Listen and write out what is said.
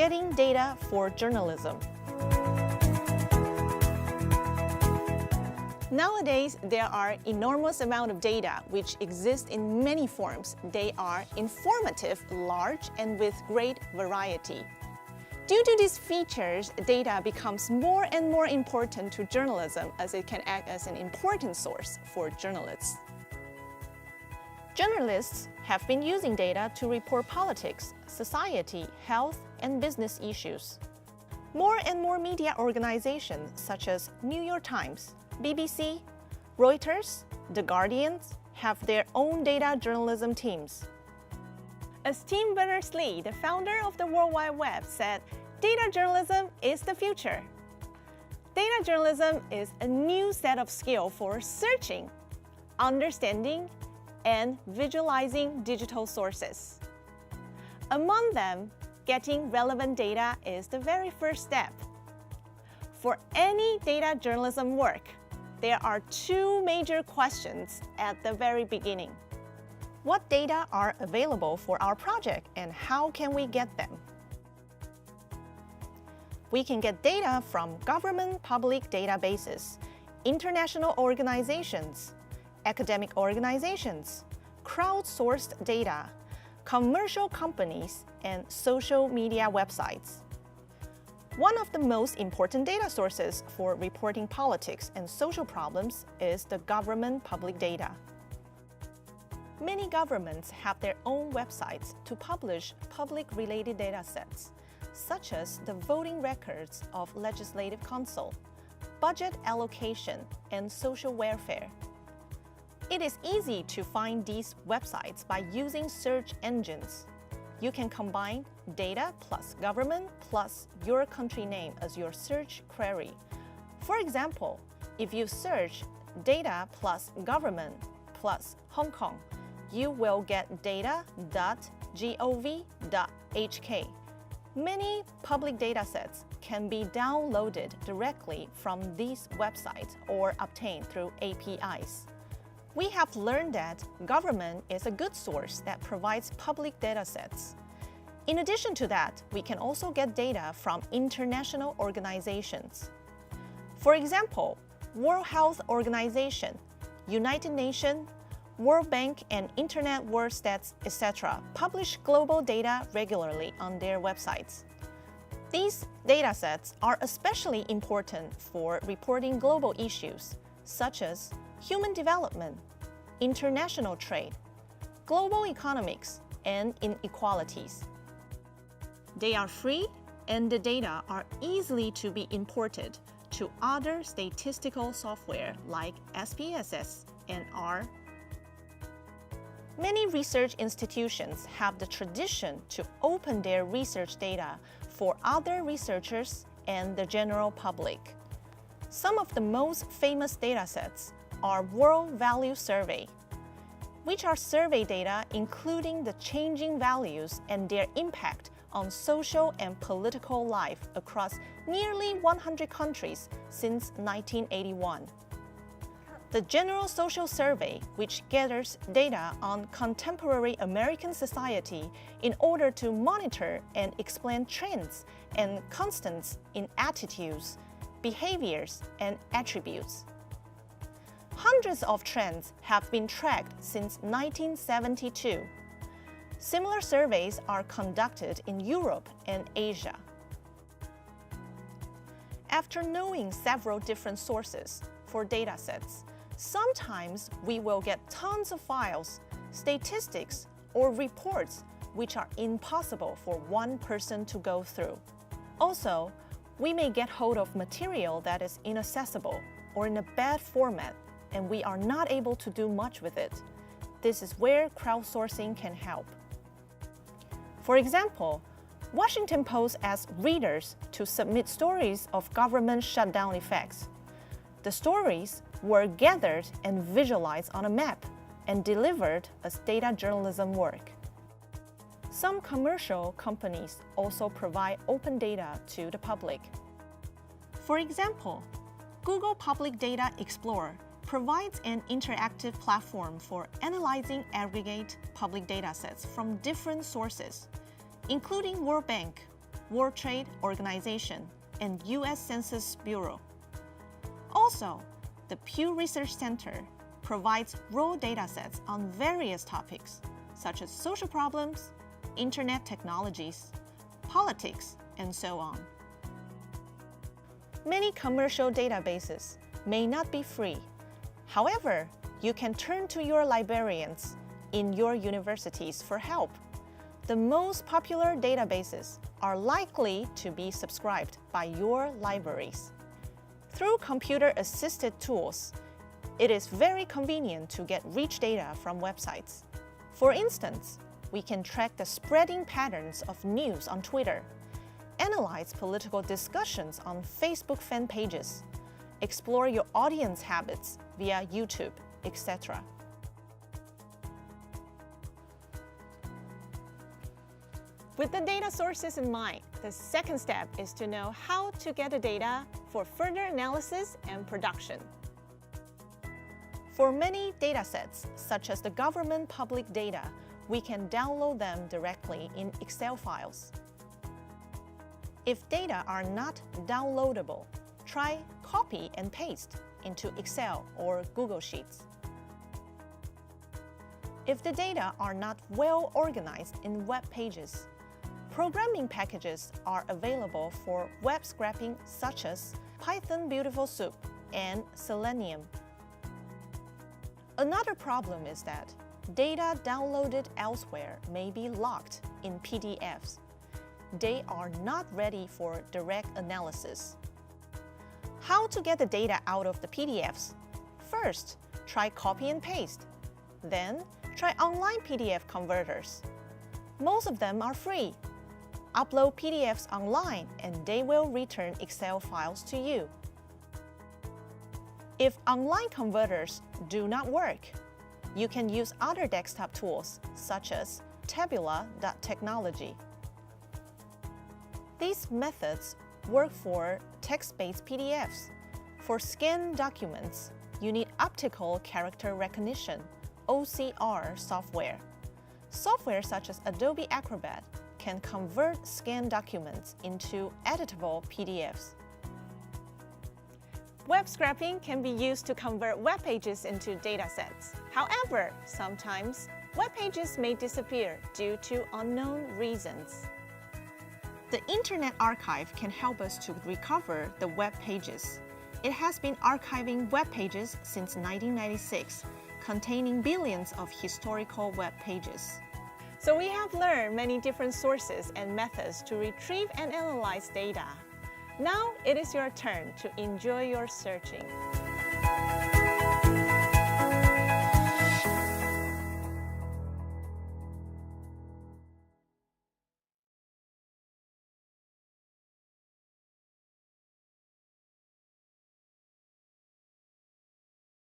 Getting Data for Journalism. Nowadays, there are enormous amount of data which exist in many forms. They are informative, large, and with great variety. Due to these features, data becomes more and more important to journalism as it can act as an important source for journalists. Journalists have been using data to report politics, society, health, and business issues. More and more media organizations such as New York Times, BBC, Reuters, The Guardian have their own data journalism teams. As Tim Berners-Lee, the founder of the World Wide Web, said, "Data journalism is the future." Data journalism is a new set of skills for searching, understanding, and visualizing digital sources. Among them, getting relevant data is the very first step. For any data journalism work, there are two major questions at the very beginning. What data are available for our project and how can we get them? We can get data from government public databases, international organizations, academic organizations, crowdsourced data, commercial companies, and social media websites. One of the most important data sources for reporting politics and social problems is the government public data. Many governments have their own websites to publish public-related data sets, such as the voting records of Legislative Council, budget allocation, and social welfare. It is easy to find these websites by using search engines. You can combine data plus government plus your country name as your search query. For example, if you search data plus government plus Hong Kong, you will get data.gov.hk. Many public datasets can be downloaded directly from these websites or obtained through APIs. We have learned that government is a good source that provides public datasets. In addition to that, we can also get data from international organizations. For example, World Health Organization, United Nations, World Bank, and Internet World Stats, etc. publish global data regularly on their websites. These datasets are especially important for reporting global issues, such as human development, international trade, global economics, and inequalities. They are free, and the data are easily to be imported to other statistical software like SPSS and R. Many research institutions have the tradition to open their research data for other researchers and the general public. Some of the most famous datasets are World Value Survey, which are survey data including the changing values and their impact on social and political life across nearly 100 countries since 1981. The General Social Survey, which gathers data on contemporary American society in order to monitor and explain trends and constants in attitudes, behaviors, and attributes. Hundreds of trends have been tracked since 1972. Similar surveys are conducted in Europe and Asia. After knowing several different sources for datasets, sometimes we will get tons of files, statistics, or reports which are impossible for one person to go through. Also, we may get hold of material that is inaccessible or in a bad format, and we are not able to do much with it. This is where crowdsourcing can help. For example, Washington Post asks readers to submit stories of government shutdown effects. The stories were gathered and visualized on a map and delivered as data journalism work. Some commercial companies also provide open data to the public. For example, Google Public Data Explorer provides an interactive platform for analyzing aggregate public datasets from different sources, including World Bank, World Trade Organization, and U.S. Census Bureau. Also, the Pew Research Center provides raw datasets on various topics, such as social problems, internet technologies, politics, and so on. Many commercial databases may not be free. However, you can turn to your librarians in your universities for help. The most popular databases are likely to be subscribed by your libraries. Through computer-assisted tools, it is very convenient to get rich data from websites. For instance, we can track the spreading patterns of news on Twitter, analyze political discussions on Facebook fan pages, explore your audience habits via YouTube, etc. With the data sources in mind, the second step is to know how to get the data for further analysis and production. For many datasets, such as the government public data, we can download them directly in Excel files. If data are not downloadable, try copy and paste into Excel or Google Sheets. If the data are not well organized in web pages, programming packages are available for web scraping such as Python Beautiful Soup and Selenium. Another problem is that data downloaded elsewhere may be locked in PDFs. They are not ready for direct analysis. How to get the data out of the PDFs? First, try copy and paste. Then, try online PDF converters. Most of them are free. Upload PDFs online and they will return Excel files to you. If online converters do not work, you can use other desktop tools such as Tabula.technology. These methods work for text-based PDFs. For scanned documents, you need optical character recognition, OCR software. Software such as Adobe Acrobat can convert scanned documents into editable PDFs. Web scraping can be used to convert web pages into datasets. However, sometimes web pages may disappear due to unknown reasons. The Internet Archive can help us to recover the web pages. It has been archiving web pages since 1996, containing billions of historical web pages. So we have learned many different sources and methods to retrieve and analyze data. Now it is your turn to enjoy your searching.